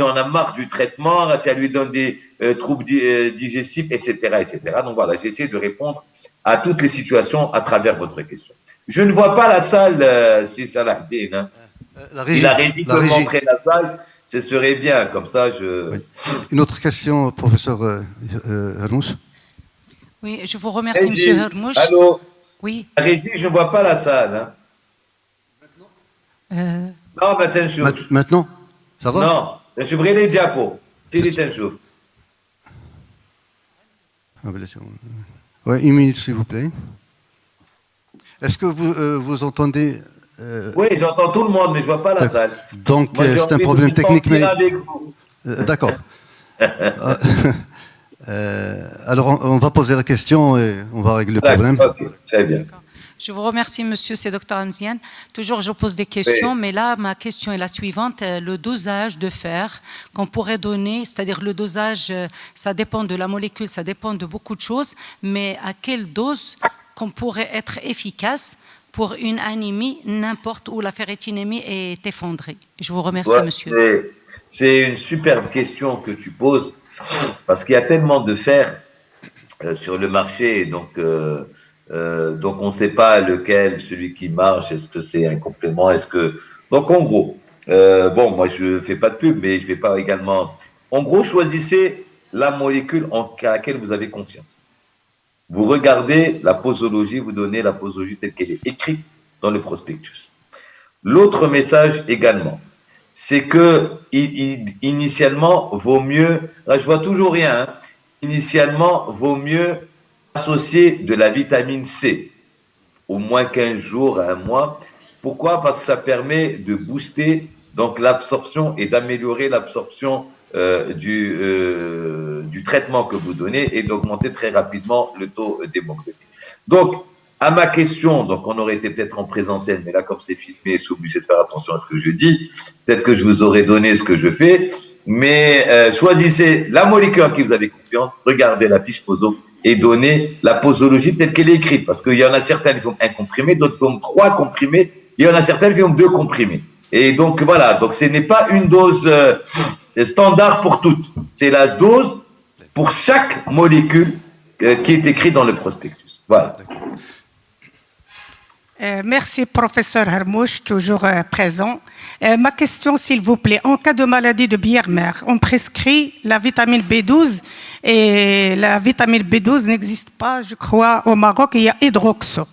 en a marre du traitement, ça lui donne des troubles digestifs, etc., etc. Donc voilà, j'essaie de répondre à toutes les situations à travers votre question. Je ne vois pas la salle, si ça l'a dit. Hein. Si la régie peut montrer la salle, ce serait bien, comme ça Oui. Une autre question, professeur Helmouch? Oui, je vous remercie, monsieur Helmouch. Allô? Oui. La régie, je ne vois pas la salle. Hein. Non, maintenant, ça va? Non, je suis les diapos. Oui, une minute, s'il vous plaît. Est-ce que vous entendez Oui, j'entends tout le monde, mais je ne vois pas la salle. Donc, c'est un problème technique, mais... D'accord. Alors, on va poser la question et on va régler le problème. Okay, très bien. Je vous remercie, monsieur, c'est Dr Hamzian. Toujours, je pose des questions, mais là, ma question est la suivante. Le dosage de fer qu'on pourrait donner, c'est-à-dire le dosage, ça dépend de la molécule, ça dépend de beaucoup de choses, mais à quelle dose qu'on pourrait être efficace pour une anémie, n'importe où la ferritinémie est effondrée? Je vous remercie, monsieur. C'est une superbe question que tu poses, parce qu'il y a tellement de fer sur le marché, donc on ne sait pas lequel, celui qui marche, est-ce que c'est un complément, Donc en gros, moi je ne fais pas de pub, mais je ne vais pas également... En gros, choisissez la molécule à laquelle vous avez confiance. Vous regardez la posologie, vous donnez la posologie telle qu'elle est écrite dans le prospectus. L'autre message également, c'est que initialement, vaut mieux, là je vois toujours rien, hein, initialement, vaut mieux associer de la vitamine C, au moins 15 jours à un mois. Pourquoi? Parce que ça permet de booster donc l'absorption et d'améliorer l'absorption du traitement que vous donnez et d'augmenter très rapidement le taux d'hémoglobine. Donc, à ma question, donc on aurait été peut-être en présentiel, mais là, comme c'est filmé, je suis obligé de faire attention à ce que je dis. Peut-être que je vous aurais donné ce que je fais, mais choisissez la molécule en qui vous avez confiance, regardez la fiche poso et donnez la posologie telle qu'elle est écrite. Parce qu'il y en a certains qui font 1 comprimé, d'autres qui font 3 comprimés, il y en a certains qui font 2 comprimés. Et donc, voilà, donc ce n'est pas une dose standard pour toutes. C'est la dose pour chaque molécule qui est écrite dans le prospectus. Voilà. Merci, professeur Hermouche, toujours présent. Ma question, s'il vous plaît, en cas de maladie de Biermer, on prescrit la vitamine B12 et la vitamine B12 n'existe pas, je crois, au Maroc, il y a hydroxo.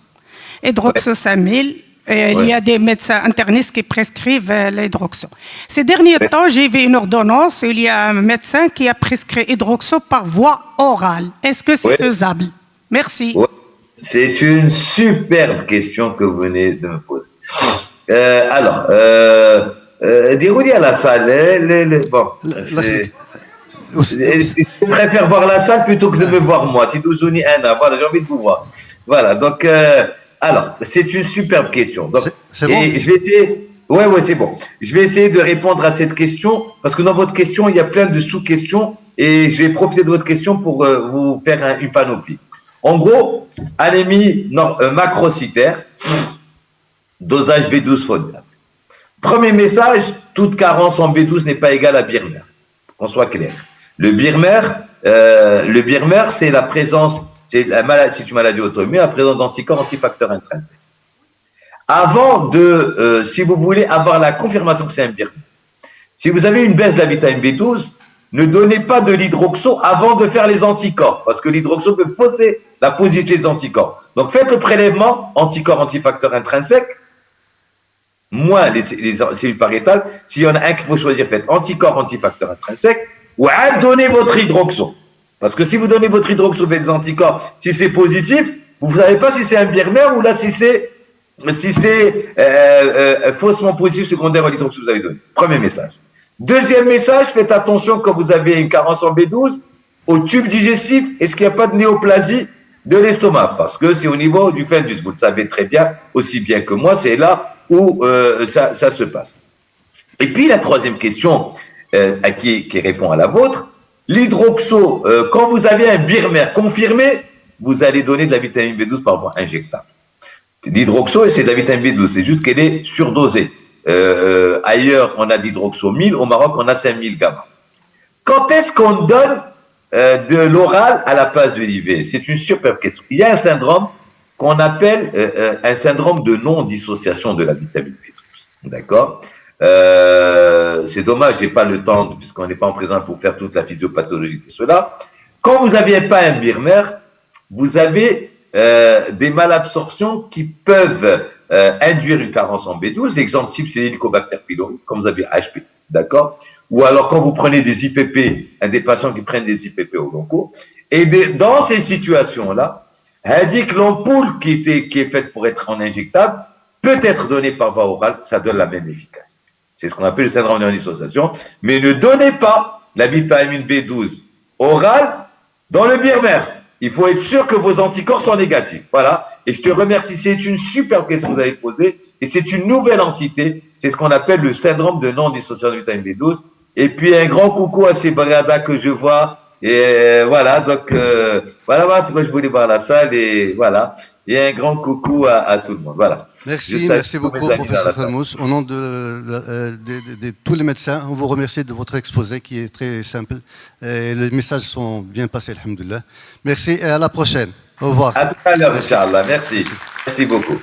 Hydroxo 5000, il y a des médecins internistes qui prescrivent l'hydroxo. Ces derniers temps, j'ai vu une ordonnance, il y a un médecin qui a prescrit hydroxo par voie orale. Est-ce que c'est faisable? Merci. C'est une superbe question que vous venez de me poser. Déroulez à la salle. Bon, je préfère voir la salle plutôt que de me voir moi. Voilà, j'ai envie de vous voir. Voilà, donc, alors, c'est une superbe question. Donc, c'est bon. Je vais essayer. Ouais, c'est bon. Je vais essayer de répondre à cette question parce que dans votre question, il y a plein de sous-questions et je vais profiter de votre question pour vous faire une panoplie. En gros, anémie macrocytaire, dosage B12 formidable. Premier message, toute carence en B12 n'est pas égale à Biermer, qu'on soit clair. Le Biermer, c'est la présence, c'est une maladie auto-immune, la présence d'anticorps antifacteurs intrinsèques. Avant de, si vous voulez avoir la confirmation que c'est un Biermer, si vous avez une baisse de la vitamine B12, ne donnez pas de l'hydroxo avant de faire les anticorps, parce que l'hydroxo peut fausser la positivité des anticorps. Donc, faites le prélèvement, anticorps, antifacteurs intrinsèques, moins les cellules pariétales. S'il y en a un qu'il faut choisir, faites anticorps, antifacteurs intrinsèques, ou donnez votre hydroxo. Parce que si vous donnez votre hydroxo avec des anticorps, si c'est positif, vous ne savez pas si c'est un Biermer ou là si c'est faussement positif secondaire à l'hydroxo que vous avez donné. Premier message. Deuxième message, faites attention quand vous avez une carence en B12 au tube digestif, est-ce qu'il n'y a pas de néoplasie de l'estomac? Parce que c'est au niveau du fundus, vous le savez très bien, aussi bien que moi, c'est là où ça se passe. Et puis la troisième question qui répond à la vôtre, l'hydroxo, quand vous avez un Biermer confirmé, vous allez donner de la vitamine B12 par voie injectable. L'hydroxo, c'est de la vitamine B12, c'est juste qu'elle est surdosée. Ailleurs, on a d'hydroxo 1000, au Maroc, on a 5000 gamma. Quand est-ce qu'on donne de l'oral à la place de l'IV? C'est une superbe question. Il y a un syndrome qu'on appelle un syndrome de non-dissociation de la vitamine B12. D'accord? C'est dommage, j'ai pas le temps, puisqu'on n'est pas en présence pour faire toute la physiopathologie de cela. Quand vous n'avez pas un Biermer, vous avez des malabsorptions qui peuvent induire une carence en B12. L'exemple type, c'est l'Helicobacter pylori, comme vous avez HP, d'accord? Ou alors quand vous prenez des IPP, des patients qui prennent des IPP au long cours, et dans ces situations-là, indique l'ampoule qui est faite pour être en injectable peut être donnée par voie orale, ça donne la même efficacité. C'est ce qu'on appelle le syndrome de non-dissociation, mais ne donnez pas la vitamine B12 orale dans le Biermer. Il faut être sûr que vos anticorps sont négatifs. Voilà. Et je te remercie. C'est une super question que vous avez posée. Et c'est une nouvelle entité. C'est ce qu'on appelle le syndrome de non-dissociation de vitamine B12. Et puis, un grand coucou à ces baradas que je vois. Et voilà. Donc, voilà pourquoi je voulais voir la salle. Et voilà. Et un grand coucou à tout le monde. Voilà. Merci beaucoup, professeur Hermouche. Au nom de tous les médecins, on vous remercie de votre exposé qui est très simple. Et les messages sont bien passés, alhamdoulilah. Merci et à la prochaine. Au revoir. À tout à l'heure, Inch'Allah. Merci beaucoup.